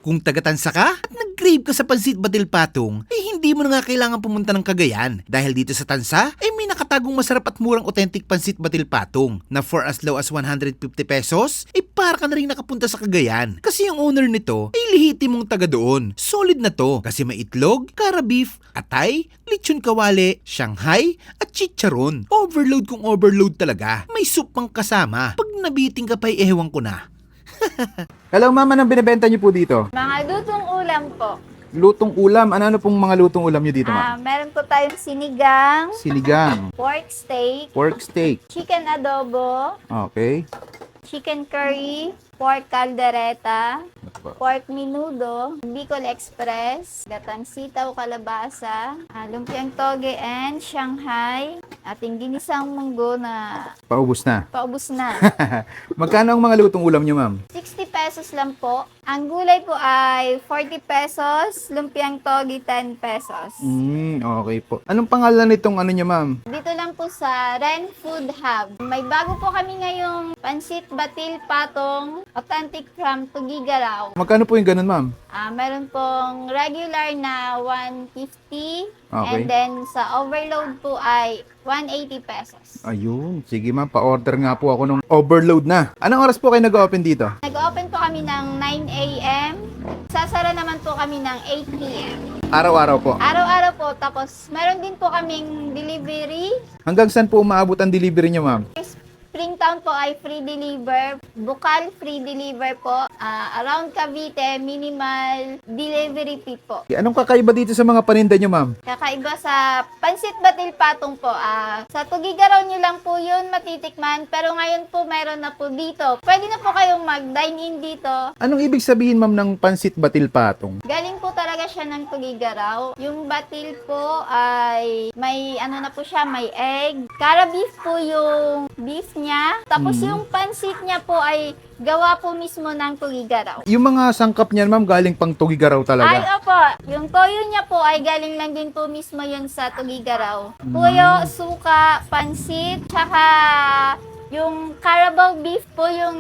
Kung taga-Tansa ka at nag-crave ka sa pansit batil patong, hindi mo na nga kailangan pumunta ng Cagayan. Dahil dito sa Tansa, may nakatagong masarap at murang authentic pansit batil patong na for as low as 150 pesos, para ka na rin nakapunta sa Cagayan. Kasi yung owner nito ay lehitimong taga doon. Solid na to kasi may itlog, kara beef, atay, lechon kawale, Shanghai, at chicharon. Overload kung overload talaga. May soup pang kasama. Pag nabiting ka pa ewan ko na. Hello ma'am, anong binibenta niyo po dito? Mga lutong ulam po. Lutong ulam. Ano pong mga lutong ulam niyo dito ma'am? Meron po tayong sinigang, Sinigang, pork steak, pork steak. chicken adobo, Okay. chicken curry, pork caldereta, pork menudo, Bicol Express, gatang sitaw kalabasa, lumpiang toge and Shanghai, ating ginisang munggo na Paubos na. paubos na. Magkano ang mga lutong ulam niyo ma'am? 60 pesos lang po. Ang gulay po ay 40 pesos, lumpiang toge 10 pesos. Okay po. Anong pangalan nitong ano niyo ma'am? Dito lang po sa Ren Food Hub. May bago po kami ngayong pansit batil patong authentic from Tugigaraw. Magkano po yung ganun ma'am? Meron pong regular na 150 Okay. and then sa overload po ay 180 pesos. Ayun. Sige ma'am, pa-order nga po ako nung overload na. Anong oras po kayo nag-open dito? Nag-open po kami ng 9 a.m. Sasara naman po kami ng 8 p.m. Araw-araw po. Araw-araw po. Tapos meron din po kaming delivery. Hanggang saan po umaabot ang delivery niyo ma'am? Springtown po ay free deliver. Bukal, free deliver po. Around Cavite, minimal delivery fee po. Anong kakaiba dito sa mga paninda niyo ma'am? Kakaiba sa pansit batil patong po. Sa Tugigaraw nyo lang po yun matitikman. Pero ngayon po meron na po dito. Pwede na po kayong mag-dine in dito. Anong ibig sabihin ma'am ng pansit batil patong? Galing po talaga siya ng Tugigaraw. Yung batil po ay may ano na po siya, may egg. Kara beef po yung beef niya. Tapos yung pansit niya po ay gawa po mismo ng Tugigaraw. Yung mga sangkap niyan ma'am galing pang Tugigaraw Ay, talaga. opo. Yung toyo niya po ay galing lang din po mismo yun sa Tugigaraw. Tuyo, suka, pansit, tsaka yung Carabao beef po yung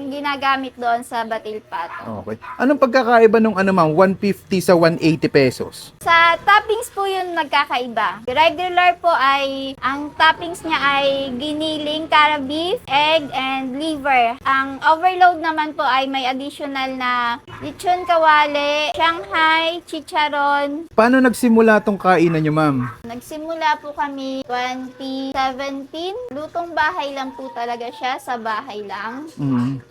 ginagamit doon sa batil patong. Okay. Anong pagkakaiba nung ano ma'am, 150 sa 180 pesos? Sa toppings po yun nagkakaiba. Regular po ay, ang toppings niya ay giniling, kara beef, egg, and liver. Ang overload naman po ay may additional na lechon kawale, Shanghai, chicharon. Paano nagsimula tong kainan niyo ma'am? Nagsimula po kami 2017. Lutong bahay lang po talaga siya, sa bahay lang.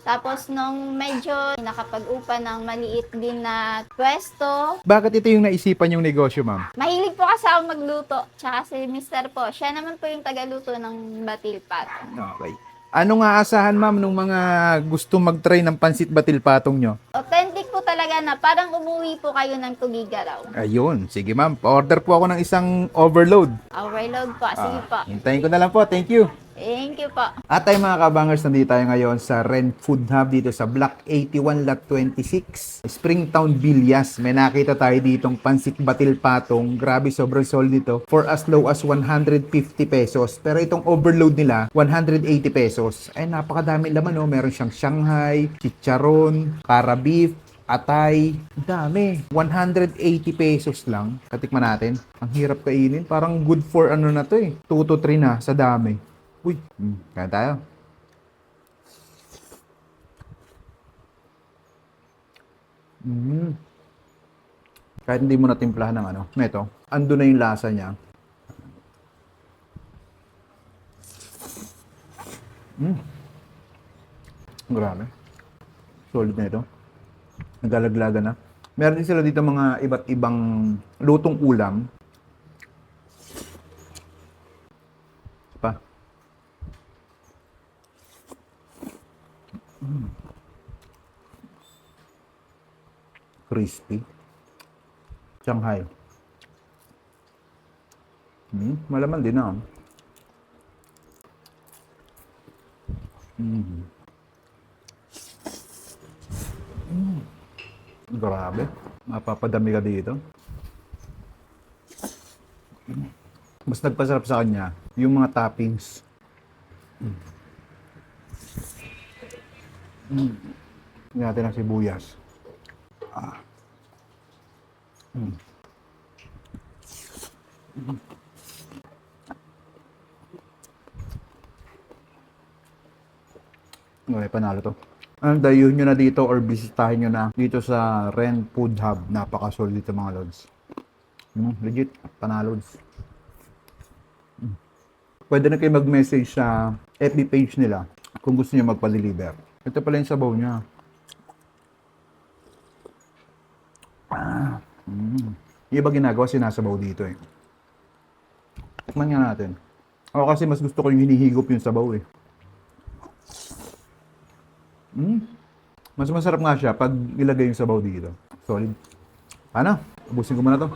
Tapos nung medyo nakapag-upa ng maliit din na pwesto, Bakit ito yung naisipan yung negosyo ma'am? mahilig po kasi ako magluto. Tsaka si Mr. po, siya naman po yung tagaluto ng batil patong. Okay. Anong aasahan ma'am nung mga gusto mag-try ng pansit batil patong nyo? Authentic po talaga na parang umuwi po kayo ng Tugigaraw. Ayun, sige ma'am. Pa-order po ako ng isang overload. Overload po. Sige po. Hintayin ko na lang po. Thank you. Thank you po. At tayo mga kabangers, nandito tayo ngayon sa Ren Food Hub dito sa Block 81, Lot 26, Springtown, Villas. May nakita tayo ditong pansit batil patong. Grabe, sobrang solid nito. For as low as 150 pesos. Pero itong overload nila, 180 pesos. Ay, napakadaming laman, no? Meron siyang Shanghai, chicharon, kara beef, atay. Dami. 180 pesos lang. Katikman natin. Ang hirap kainin. Parang good for ano na to eh. 2 to 3 na sa dami. Uy, kaya tayo. Kahit hindi mo natimplahan ng ano, meto, ando na yung lasa niya. Grabe. Solid na ito. Nagalaglaga na. Meron din sila dito mga iba't ibang lutong ulam. Pa. Crispy. Shanghai. Malaman din na. Grabe. Mapapadami ka dito. Mas nagpasarap sa kanya yung mga toppings. Natin ang sibuyas. Okay, panalo to. Ang dayo nyo na dito or bisitahin nyo na dito sa Ren Food Hub. Napaka-solid dito mga lods. Legit, panalods. Pwede na kayo mag-message sa FB page nila kung gusto nyo magpa-deliver. Ito pala yung sabaw niya. Yung iba ginagawa, sinasabaw dito eh. Tikman nga natin. Ako kasi mas gusto ko yung hinihigop yung sabaw eh. Mas masarap nga siya pag ilagay yung sabaw dito. Solid. Ano? Ubusin ko muna to.